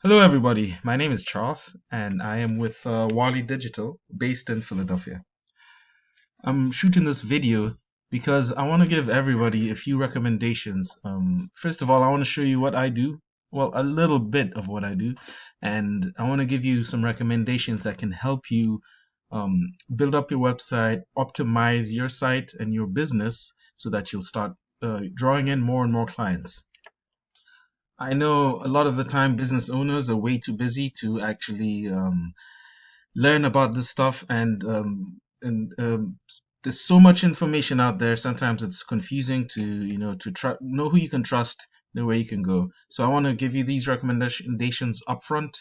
Hello, everybody. My name is Charles, and I am with Warley Digital, based in Philadelphia. I'm shooting this video because I want to give everybody a few recommendations. First of all, I want to show you what I do, well, a little bit of what I do, and I want to give you some recommendations that can help you build up your website, optimize your site and your business so that you'll start drawing in more and more clients. I know a lot of the time business owners are way too busy to actually learn about this stuff, and there's so much information out there. Sometimes it's confusing to know who you can trust, know where you can go. So I want to give you these recommendations upfront.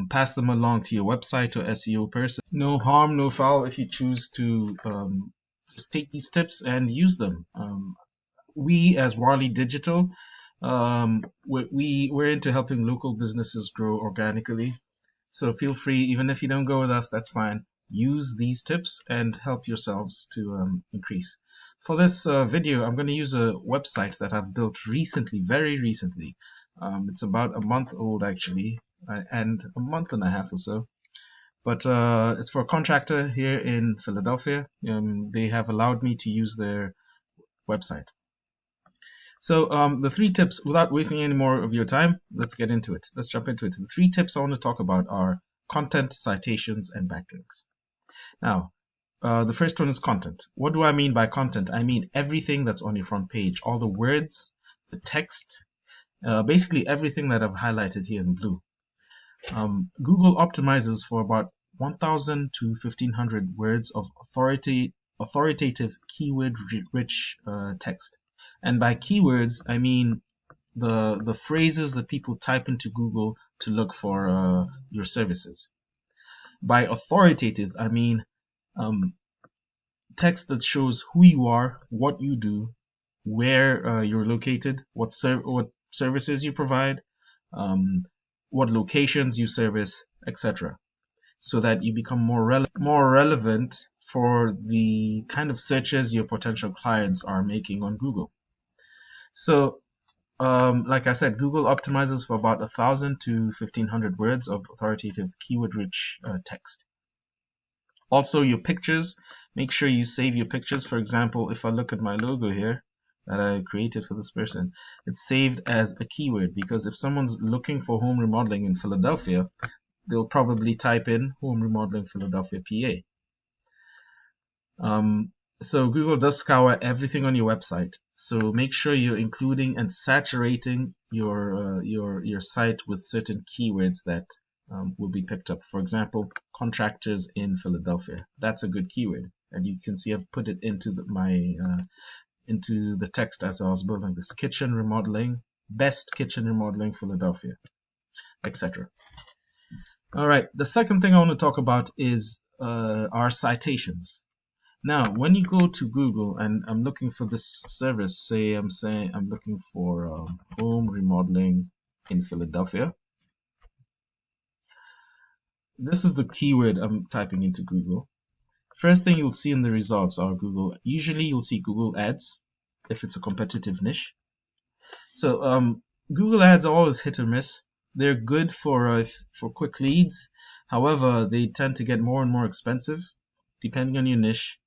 Pass them along to your website or SEO person. No harm, no foul if you choose to just take these tips and use them. We as Warley Digital, we're into helping local businesses grow organically. So feel free, even if you don't go with us, that's fine. Use these tips and help yourselves to increase. For this video, I'm going to use a website that I've built recently, very recently. It's about a month old actually, and a month and a half or so. But it's for a contractor here in Philadelphia. They have allowed me to use their website. So the three tips, without wasting any more of your time, let's get into it. Let's jump into it. The three tips I want to talk about are content, citations, and backlinks. Now, the first one is content. What do I mean by content? I mean everything that's on your front page, all the words, the text, basically everything that I've highlighted here in blue. Google optimizes for about 1,000 to 1,500 words of authoritative keyword-rich text. And by keywords, I mean the phrases that people type into Google to look for your services. By authoritative, I mean text that shows who you are, what you do, where you're located, what services you provide, what locations you service, etc. So that you become more relevant for the kind of searches your potential clients are making on Google. So, like I said, Google optimizes for about 1,000 to 1,500 words of authoritative keyword-rich text. Also, your pictures, make sure you save your pictures. For example, if I look at my logo here that I created for this person, it's saved as a keyword because if someone's looking for home remodeling in Philadelphia, they'll probably type in home remodeling Philadelphia, PA. So Google does scour everything on your website. So make sure you're including and saturating your site with certain keywords that will be picked up. For example, contractors in Philadelphia. That's a good keyword, and you can see I've put it into into the text as I was building this. Kitchen remodeling, best kitchen remodeling Philadelphia, etc. All right. The second thing I want to talk about is our citations. Now, when you go to Google and I'm looking for this service, say I'm looking for home remodeling in Philadelphia. This is the keyword I'm typing into Google. First thing you'll see in the results are Google. Usually you'll see Google Ads if it's a competitive niche. So Google Ads are always hit or miss. They're good for quick leads. However, they tend to get more and more expensive depending on your niche.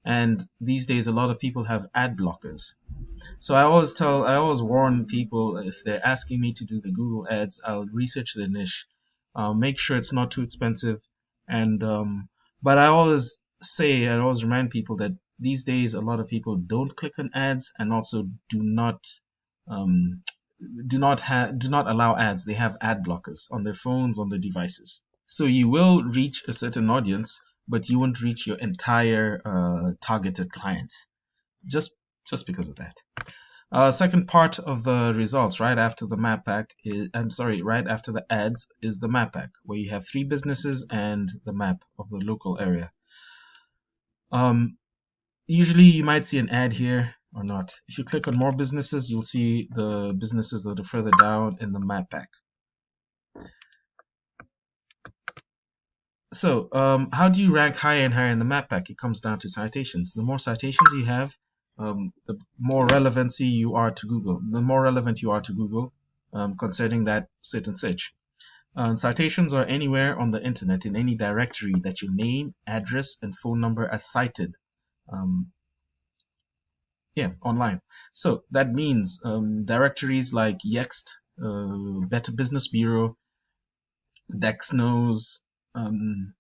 And these days, a lot of people have ad blockers. So I always warn people if they're asking me to do the Google ads, I'll research their niche, make sure it's not too expensive, and but I always remind people that these days a lot of people don't click on ads and also um, do not allow ads. They have ad blockers on their phones, on their devices. So you will reach a certain audience, but you won't reach your entire targeted clients just because of that. Second part of the results, right after the map pack, right after the ads is the map pack, where you have three businesses and the map of the local area. Usually you might see an ad here or not. If you click on more businesses, you'll see the businesses that are further down in the map pack. So, how do you rank higher and higher in the map pack? It comes down to citations. The more citations you have, the more relevancy you are to Google. The more relevant you are to Google concerning that certain search. Citations are anywhere on the internet in any directory that your name, address, and phone number are cited. Um, online. So that means directories like Yext, Better Business Bureau, Dexnos, um,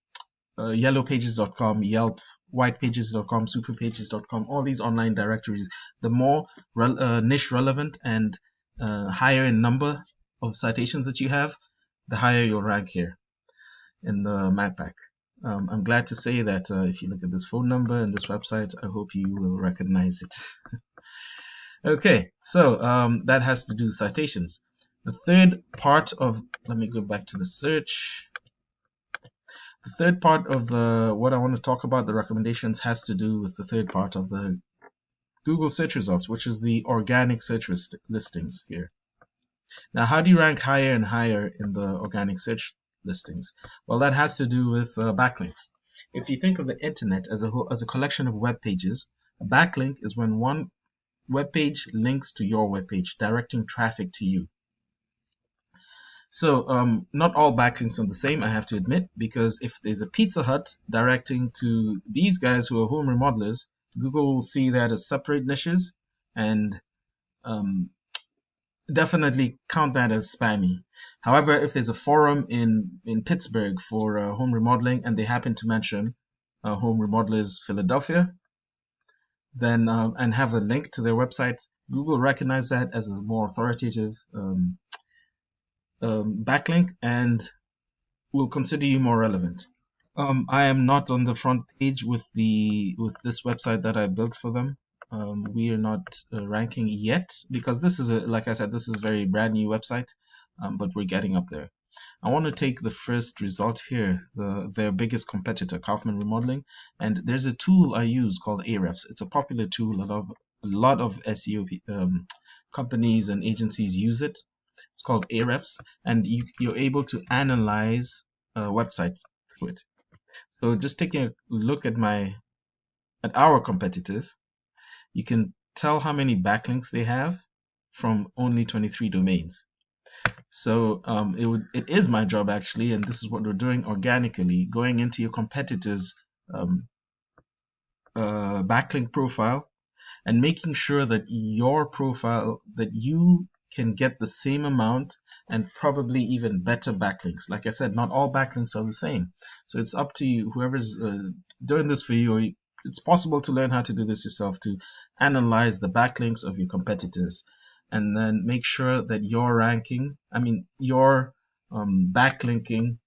yellowpages.com, Yelp, whitepages.com, superpages.com, all these online directories, the more niche relevant and higher in number of citations that you have, the higher your rank here in the MacPack. I'm glad to say that if you look at this phone number and this website, I hope you will recognize it. Okay, so that has to do with citations. The third part of, let me go back to the search. The third part of what I want to talk about, the recommendations, has to do with the third part of the Google search results, which is the organic search listings here. Now, how do you rank higher and higher in the organic search listings? Well, that has to do with backlinks. If you think of the internet as a collection of web pages, a backlink is when one web page links to your web page, directing traffic to you. So not all backlinks are the same, I have to admit, because if there's a Pizza Hut directing to these guys who are home remodelers, Google will see that as separate niches and definitely count that as spammy. However, if there's a forum in Pittsburgh for home remodeling and they happen to mention Home Remodelers Philadelphia, then and have a link to their website, Google recognizes that as a more authoritative backlink and will consider you more relevant. I am not on the front page with this website that I built for them. We are not ranking yet because this is like I said, this is a very brand new website, but we're getting up there. I want to take the first result here, their biggest competitor, Kaufman Remodeling, and there's a tool I use called Ahrefs. It's a popular tool. A lot of SEO companies and agencies use it. It's called Ahrefs, and you're able to analyze websites through it. So just taking a look at our competitors, you can tell how many backlinks they have from only 23 domains. So it is my job actually, and this is what we're doing organically, going into your competitors' backlink profile and making sure that your profile, that you can get the same amount and probably even better backlinks. Like I said, not all backlinks are the same. So it's up to you, whoever's doing this for you, or it's possible to learn how to do this yourself, to analyze the backlinks of your competitors and then make sure that your ranking, your backlinking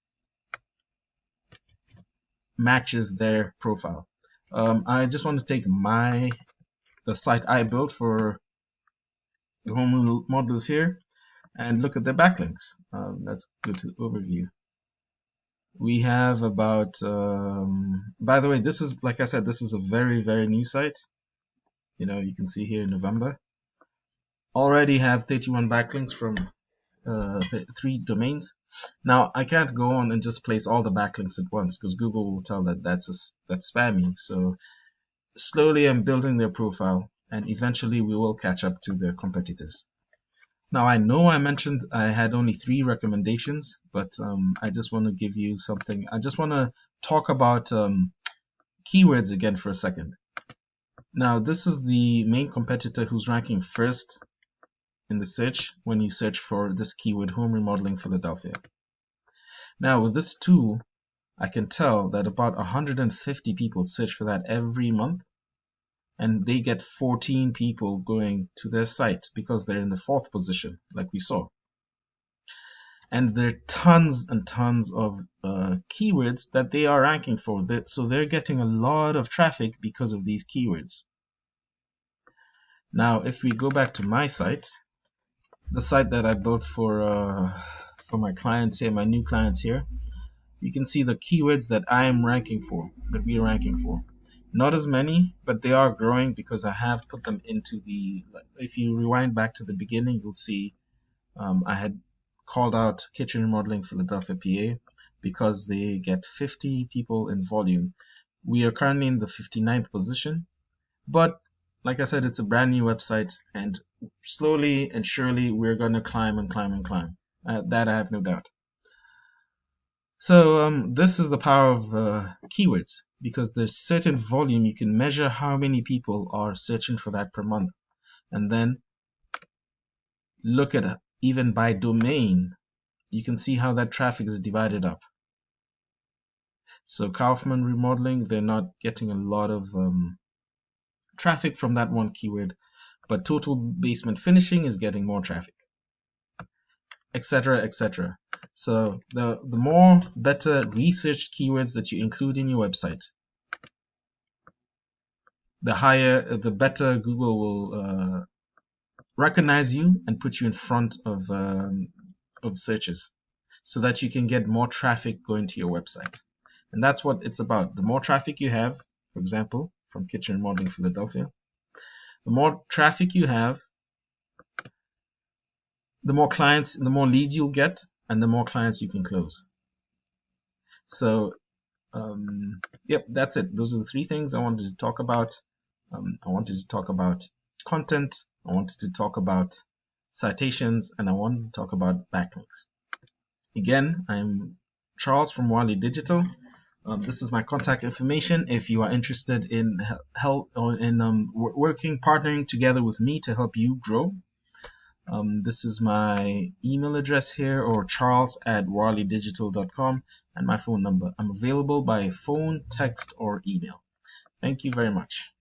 matches their profile. I just want to take the site I built for the home models here and look at their backlinks. Let's go to overview. We have about, by the way, this is, like I said, this is a very, very new site. You can see here in November. Already have 31 backlinks from 3 domains. Now, I can't go on and just place all the backlinks at once because Google will tell that that's spammy. So slowly I'm building their profile and eventually we will catch up to their competitors. Now, I know I mentioned I had only 3 recommendations, but I just want to give you something. I just want to talk about keywords again for a second. Now, this is the main competitor who's ranking first in the search when you search for this keyword, home remodeling Philadelphia. Now, with this tool, I can tell that about 150 people search for that every month, and they get 14 people going to their site because they're in the 4th position, like we saw. And there are tons and tons of keywords that they are ranking for. So they're getting a lot of traffic because of these keywords. Now, if we go back to my site, the site that I built for my clients here, my new clients here, you can see the keywords that I am ranking for, that we are ranking for. Not as many, but they are growing because I have put them into if you rewind back to the beginning, you'll see I had called out kitchen remodeling Philadelphia, PA, because they get 50 people in volume. We are currently in the 59th position, but like I said, it's a brand new website, and slowly and surely we're going to climb and climb and climb. That I have no doubt. So this is the power of keywords, because there's certain volume. You can measure how many people are searching for that per month, and then look at it even by domain. You can see how that traffic is divided up. So Kaufman remodeling, they're not getting a lot of traffic from that one keyword, but total basement finishing is getting more traffic, etc., etc. So the more better researched keywords that you include in your website, the better Google will recognize you and put you in front of searches, so that you can get more traffic going to your website. And that's what it's about. The more traffic you have, for example, from Kitchen Remodeling Philadelphia, the more traffic you have, the more clients, the more leads you'll get, and the more clients you can close. So, yep, that's it. Those are the three things I wanted to talk about. I wanted to talk about content, I wanted to talk about citations, and I wanted to talk about backlinks. Again, I'm Charles from Warley Digital. This is my contact information if you are interested in help or in working, partnering together with me to help you grow. This is my email address here, or charles@warleydigital.com, and my phone number. I'm available by phone, text, or email. Thank you very much.